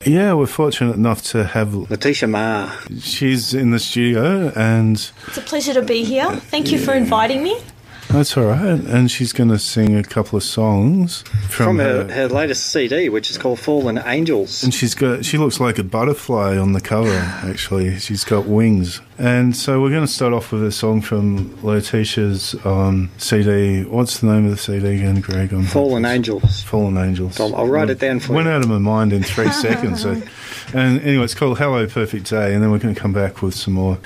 Yeah, we're fortunate enough to have Leticia Maher. She's in the studio, and it's a pleasure to be here. Thank you for inviting me. That's all right. And she's going to sing a couple of songs from her latest CD, which is called Fallen Angels. And she looks like a butterfly on the cover, actually. She's got wings. And so we're going to start off with a song from Leticia's CD. What's the name of the CD again, Greg? Fallen Angels. Fallen Angels. I'll write it down for you. Went out of my mind in 3 seconds. So. And anyway, it's called Hello Perfect Day, and then we're going to come back with some more.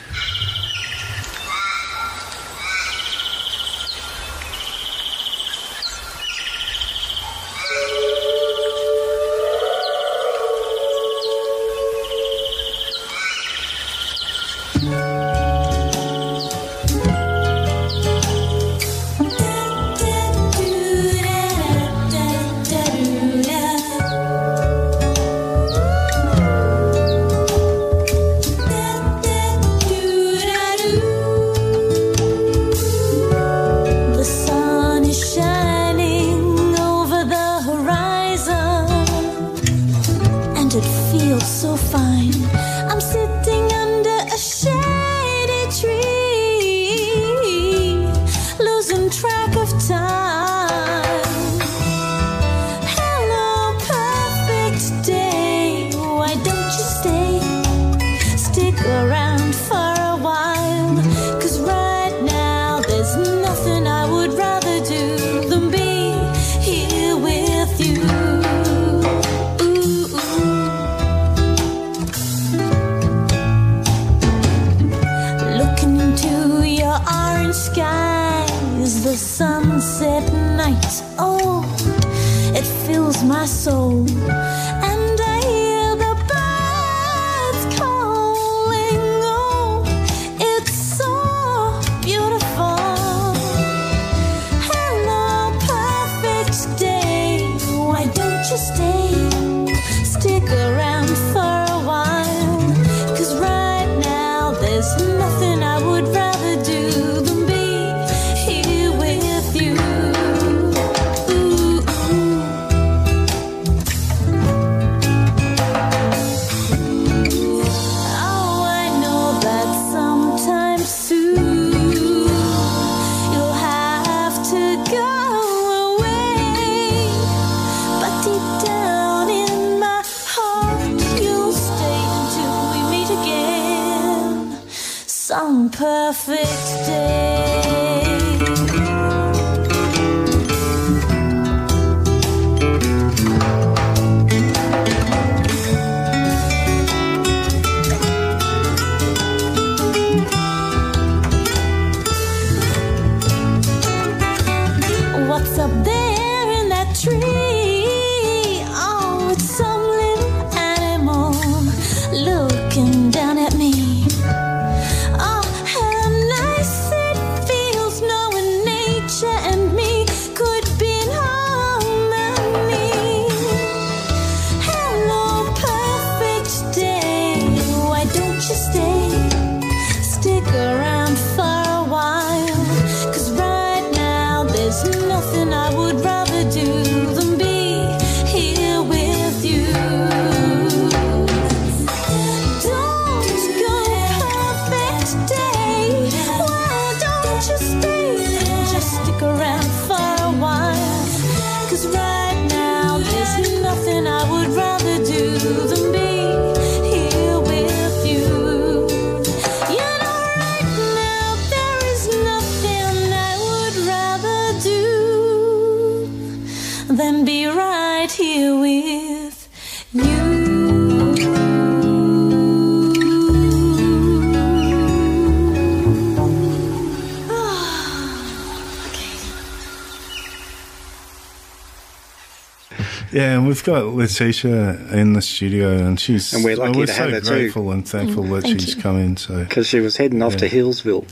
Yeah, and we've got Leticia in the studio, and we're lucky to have her too. We're so grateful and thankful that she's come in. Because she was heading off to Hillsville.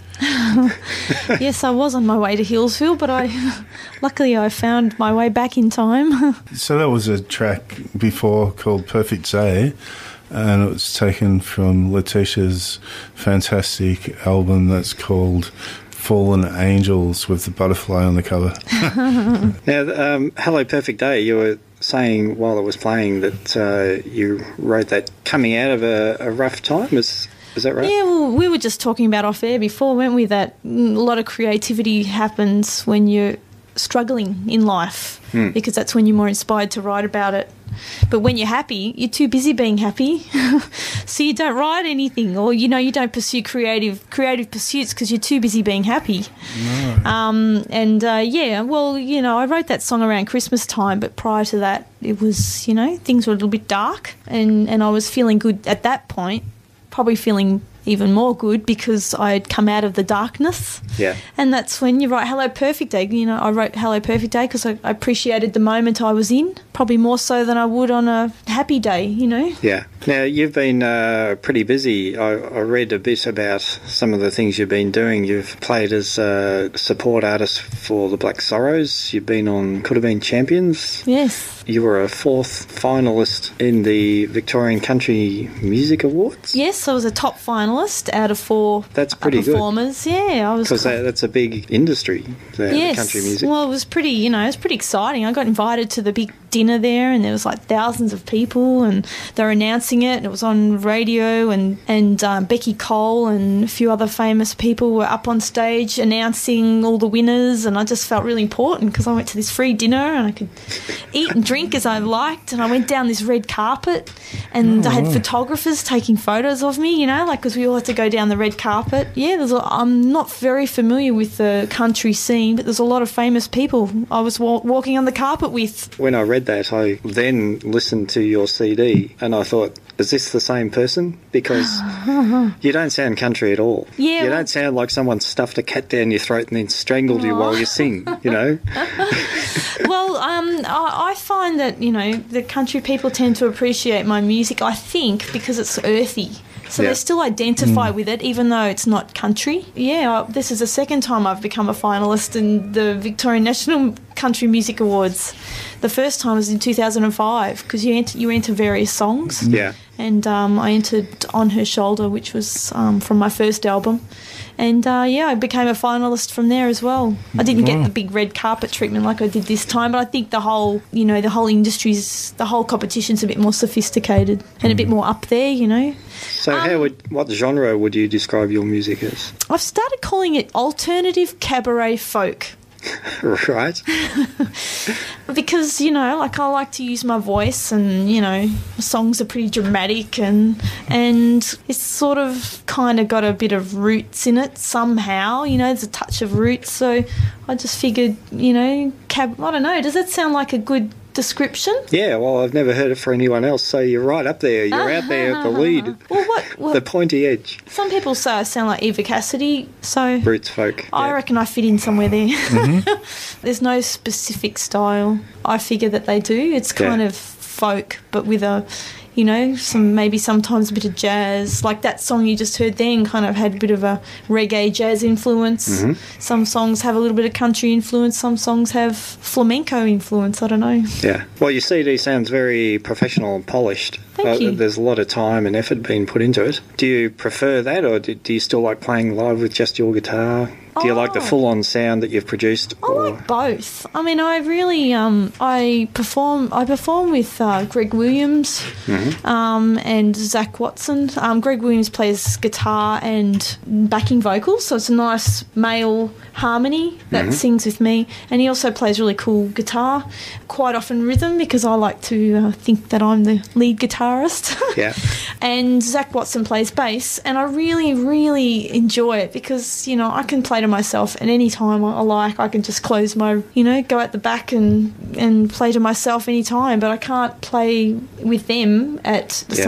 Yes, I was on my way to Hillsville, but luckily I found my way back in time. So that was a track before called Perfect Day, and it was taken from Leticia's fantastic album that's called Fallen Angels with the butterfly on the cover. Now, Hello Perfect Day, you were saying while it was playing that you wrote that coming out of a rough time. Is that right? Yeah, well, we were just talking about off air before, weren't we, that a lot of creativity happens when you're struggling in life, because that's when you're more inspired to write about it. But when you're happy, you're too busy being happy, so you don't write anything, or you don't pursue creative pursuits because you're too busy being happy. No. I wrote that song around Christmas time, but prior to that, it was things were a little bit dark, and I was feeling good at that point, probably feeling even more good because I'd come out of the darkness. Yeah. And that's when you write Hello Perfect Day. I wrote Hello Perfect Day because I appreciated the moment I was in, probably more so than I would on a happy day, Yeah. Now, you've been pretty busy. I read a bit about some of the things you've been doing. You've played as a support artist for the Black Sorrows. You've been on Could Have Been Champions. Yes. You were a 4th finalist in the Victorian Country Music Awards. Yes, I was a top finalist out of 4 That's pretty performers. Good. Yeah, I was. Because that's a big industry, the country music. Well, it was pretty, it was pretty exciting. I got invited to the big dinner there, and there was like thousands of people, and they were announcing it, and it was on radio, and Becky Cole and a few other famous people were up on stage announcing all the winners, and I just felt really important because I went to this free dinner and I could eat and drink as I liked, and I went down this red carpet, and I had photographers taking photos of me, because we all had to go down the red carpet. Yeah, I'm not very familiar with the country scene, but there's a lot of famous people I was walking on the carpet with. When I read that, I then listened to your CD, and I thought, is this the same person? Because you don't sound country at all. Yeah, you don't sound like someone stuffed a cat down your throat and then strangled you while you sing, Well, I find that, the country people tend to appreciate my music, I think, because it's earthy. So they still identify with it, even though it's not country. Yeah, this is the second time I've become a finalist in the Victorian National Country Music Awards. The first time was in 2005, because you enter various songs. Yeah. And I entered On Her Shoulder, which was from my first album. And, I became a finalist from there as well. I didn't get the big red carpet treatment like I did this time, but I think the whole industry's, the whole competition's a bit more sophisticated and a bit more up there, So what genre would you describe your music as? I've started calling it alternative cabaret folk. Right. Because, I like to use my voice, and, songs are pretty dramatic, and it's sort of kind of got a bit of roots in it somehow, there's a touch of roots. So I just figured, I don't know, does that sound like a good description? Yeah, well, I've never heard it for anyone else, so you're right up there. You're out there at the lead. Well, what? The pointy edge. Some people say I sound like Eva Cassidy, so... Roots folk. I reckon I fit in somewhere there. There's no specific style. I figure that they do. It's kind of folk, but with a... sometimes a bit of jazz. Like that song you just heard then kind of had a bit of a reggae jazz influence. Some songs have a little bit of country influence. Some songs have flamenco influence. I don't know. Yeah. Well, your CD sounds very professional and polished. Thank you. There's a lot of time and effort being put into it. Do you prefer that, or do you still like playing live with just your guitar? Do you like the full-on sound that you've produced? I like both. I mean, I really I perform with Greg Williams and Zach Watson. Greg Williams plays guitar and backing vocals, so it's a nice male harmony that sings with me. And he also plays really cool guitar, quite often rhythm, because I like to think that I'm the lead guitarist. Yeah. And Zach Watson plays bass, and I really, really enjoy it because, I can play to myself at any time I like. I can just close my, go at the back and play to myself any time, but I can't play with them at the same